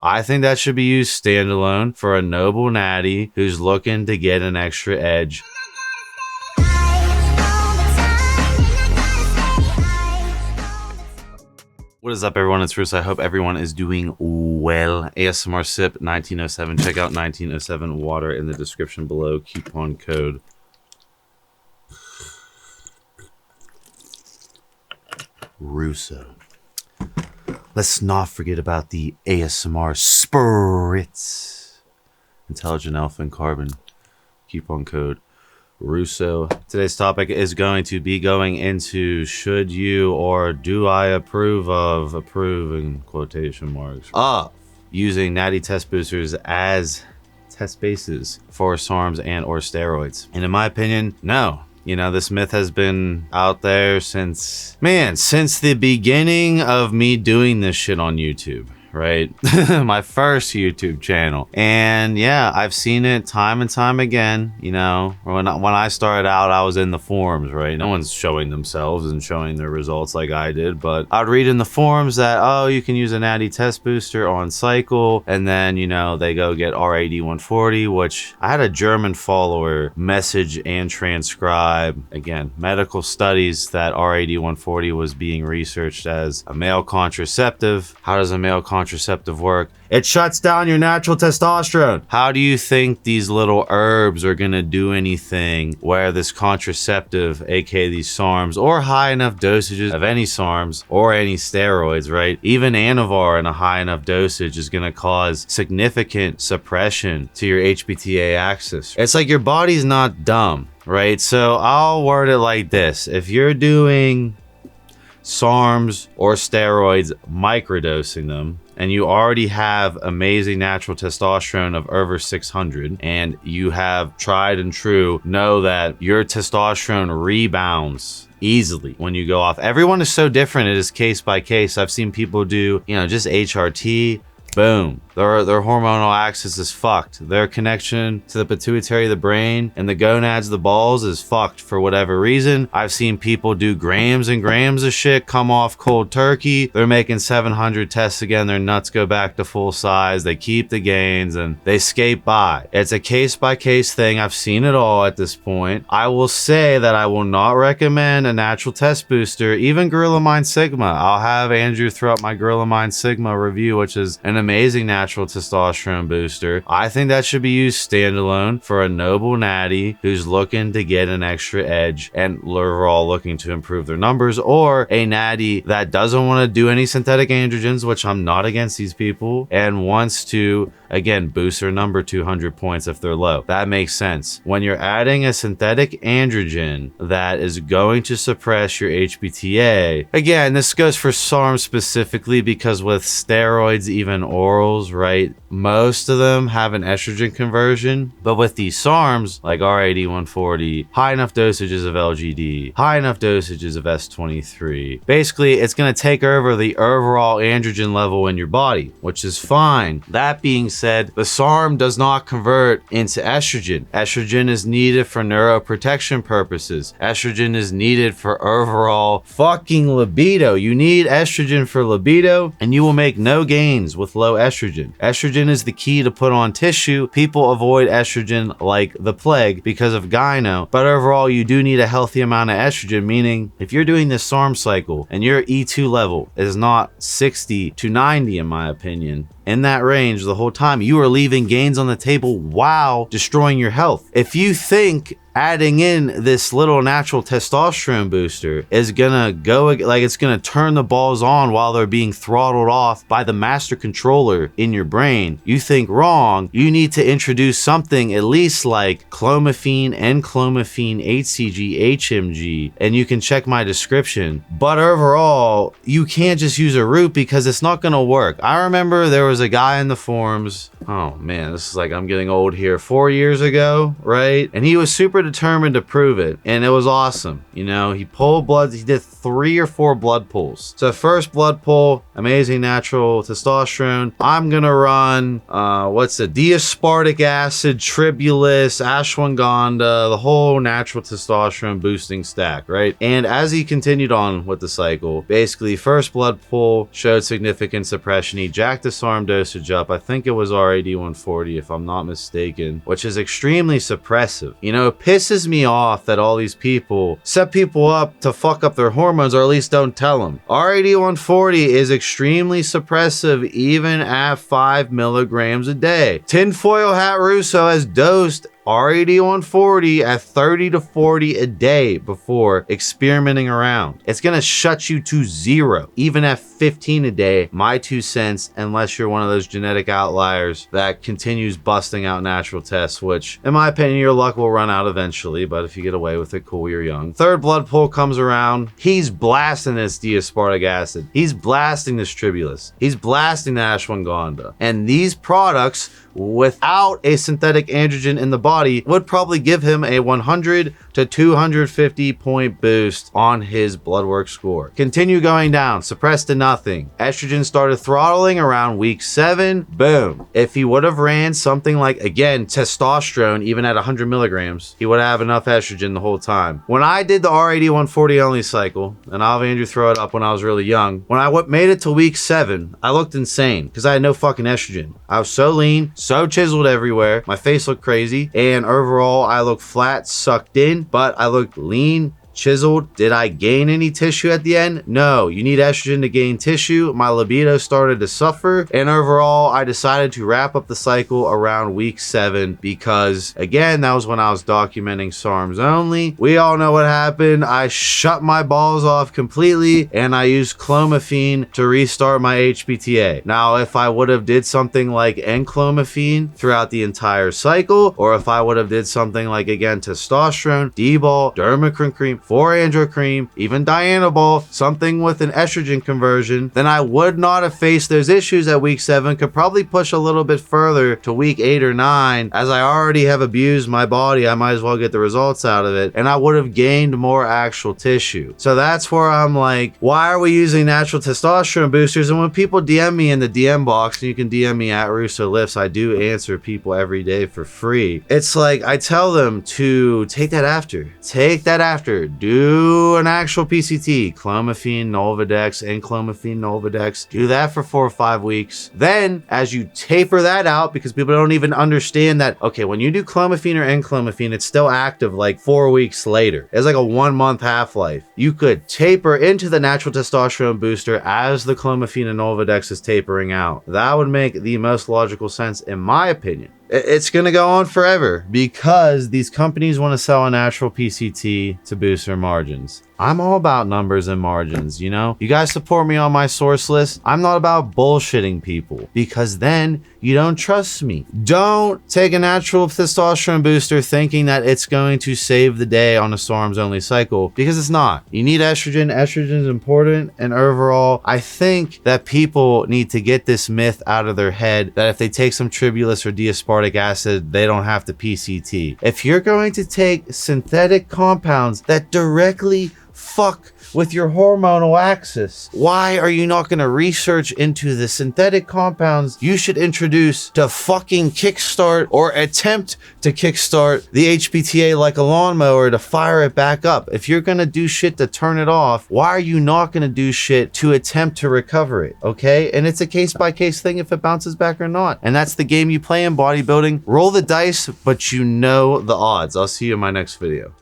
I think that should be used standalone for a noble natty who's looking to get an extra edge. What is up, everyone? It's Russo. I hope everyone is doing well. ASMR Sip 1907. Check out 1907 water in the description below. Coupon code Russo. Let's not forget about the ASMR Spritz. Intelligent Alpha and Carbon. Coupon code Russo. Today's topic is going to be going into should you or do I approve in quotation marks, of using natty test boosters as test bases for SARMs and or steroids. And in my opinion, no. You know, this myth has been out there since the beginning of me doing this shit on YouTube, right? My first YouTube channel. And yeah, I've seen it time and time again. You know, when I started out, I was in the forums, right? No one's showing themselves and showing their results like I did, but I'd read in the forums that, oh, you can use a natty test booster on cycle, and then, you know, they go get RAD140, which I had a German follower message and transcribe, again, medical studies, that RAD140 was being researched as a male contraceptive. How does a male contraceptive work? It shuts down your natural testosterone. How do you think these little herbs are gonna do anything where this contraceptive, aka these SARMs, or high enough dosages of any SARMs or any steroids, right? Even Anavar in a high enough dosage is gonna cause significant suppression to your HPTA axis. It's like your body's not dumb, right? So I'll word it like this. If you're doing SARMs or steroids, microdosing them, and you already have amazing natural testosterone of over 600, and you have tried and true, know that your testosterone rebounds easily when you go off. Everyone is so different. It is case by case. I've seen people do, you know, just HRT, boom, their hormonal axis is fucked. Their connection to the pituitary of the brain and the gonads of the balls is fucked for whatever reason. I've seen people do grams and grams of shit, come off cold turkey. They're making 700 tests again. Their nuts go back to full size. They keep the gains and they skate by. It's a case by case thing. I've seen it all at this point. I will say that I will not recommend a natural test booster, even Gorilla Mind Sigma. I'll have Andrew throw up my Gorilla Mind Sigma review, which is an amazing natural testosterone booster. I think that should be used standalone for a noble natty who's looking to get an extra edge and overall looking to improve their numbers, or a natty that doesn't want to do any synthetic androgens, which I'm not against these people, and wants to, again, boost their number 200 points if they're low. That makes sense. When you're adding a synthetic androgen that is going to suppress your HPTA, again, this goes for SARMs specifically because with steroids, even orals, right, most of them have an estrogen conversion, but with these SARMs like RAD140, high enough dosages of LGD, high enough dosages of S23, basically it's going to take over the overall androgen level in your body, which is fine. That being said, the SARM does not convert into estrogen. Estrogen is needed for neuroprotection purposes. Estrogen is needed for overall fucking libido. You need estrogen for libido, and you will make no gains with low estrogen. Estrogen is the key to put on tissue. People avoid estrogen like the plague because of gyno, but overall you do need a healthy amount of estrogen, meaning if you're doing this SARM cycle and your E2 level is not 60 to 90, in my opinion, in that range the whole time, you are leaving gains on the table while destroying your health. If you think adding in this little natural testosterone booster is gonna go, like it's gonna turn the balls on while they're being throttled off by the master controller in your brain, you think wrong. You need to introduce something at least like clomiphene and clomiphene HCG, HMG, and you can check my description. But overall, you can't just use a root because it's not gonna work. I remember there was a guy in the forums, oh man, this is like I'm getting old here, 4 years ago, right? And he was super determined to prove it, and it was awesome. You know, he pulled blood. He did 3 or 4 blood pulls. So first blood pull, amazing natural testosterone. I'm gonna run what's the D-aspartic acid, tribulus, ashwagandha, the whole natural testosterone boosting stack, right? And as he continued on with the cycle, basically first blood pull showed significant suppression. He jacked the SARM SARM dosage up. I think it was RAD 140 if I'm not mistaken, which is extremely suppressive. You know, it pisses me off that all these people set people up to fuck up their hormones, or at least don't tell them. RAD 140 is extremely suppressive even at 5 milligrams a day. Tinfoil Hat Russo has dosed RAD 140 at 30 to 40 a day before experimenting around. It's gonna shut you to 0, even at 15 a day, my 2 cents, unless you're one of those genetic outliers that continues busting out natural tests, which in my opinion, your luck will run out eventually, but if you get away with it, cool, you're young. Third blood pull comes around, he's blasting this D-aspartic acid. He's blasting this tribulus. He's blasting the ashwagandha. And these products, without a synthetic androgen in the body, would probably give him a 100 to 250 point boost on his blood work score. Continue going down, suppressed to nothing. Estrogen started throttling around week 7. Boom. If he would have ran something like, again, testosterone, even at 100 milligrams, he would have enough estrogen the whole time. When I did the RAD 140 only cycle, and I'll have Andrew throw it up when I was really young, when I made it to week 7, I looked insane because I had no fucking estrogen. I was so lean, so chiseled everywhere. My face looked crazy, and overall I looked flat, sucked in, but I looked lean, chiseled. Did I gain any tissue at the end? No. You need estrogen to gain tissue. My libido started to suffer, and overall I decided to wrap up the cycle around week 7 because, again, that was when I was documenting SARMs only. We all know what happened. I shut my balls off completely, and I used clomiphene to restart my HPTA. Now, if I would have did something like enclomiphene throughout the entire cycle, or if I would have did something like, again, testosterone, D-ball, dermacrine cream, 4-andro cream, even Dianabol, something with an estrogen conversion, then I would not have faced those issues at week 7, could probably push a little bit further to week 8 or 9. As I already have abused my body, I might as well get the results out of it, and I would have gained more actual tissue. So that's where I'm like, why are we using natural testosterone boosters? And when people DM me in the DM box, and you can DM me at Russo Lifts, I do answer people every day for free. It's like, I tell them to take that after. Take that after. Do an actual PCT, clomiphene, Nolvadex, and clomiphene, Nolvadex. Do that for 4 or 5 weeks. Then, as you taper that out, because people don't even understand that, okay, when you do clomiphene or enclomiphene, it's still active like 4 weeks later. It's like a 1-month half-life. You could taper into the natural testosterone booster as the clomiphene and Nolvadex is tapering out. That would make the most logical sense, in my opinion. It's going to go on forever because these companies want to sell a natural PCT to boost their margins. I'm all about numbers and margins, you know? You guys support me on my source list. I'm not about bullshitting people because then you don't trust me. Don't take a natural testosterone booster thinking that it's going to save the day on a SARMs only cycle, because it's not. You need estrogen. Estrogen is important. And overall, I think that people need to get this myth out of their head that if they take some tribulus or D-aspartic acid, they don't have to PCT. If you're going to take synthetic compounds that directly fuck with your hormonal axis, why are you not going to research into the synthetic compounds you should introduce to fucking kickstart or attempt to kickstart the HPTA like a lawnmower to fire it back up? If you're going to do shit to turn it off, why are you not going to do shit to attempt to recover it? Okay? And it's a case-by-case thing if it bounces back or not. And that's the game you play in bodybuilding. Roll the dice, but you know the odds. I'll see you in my next video.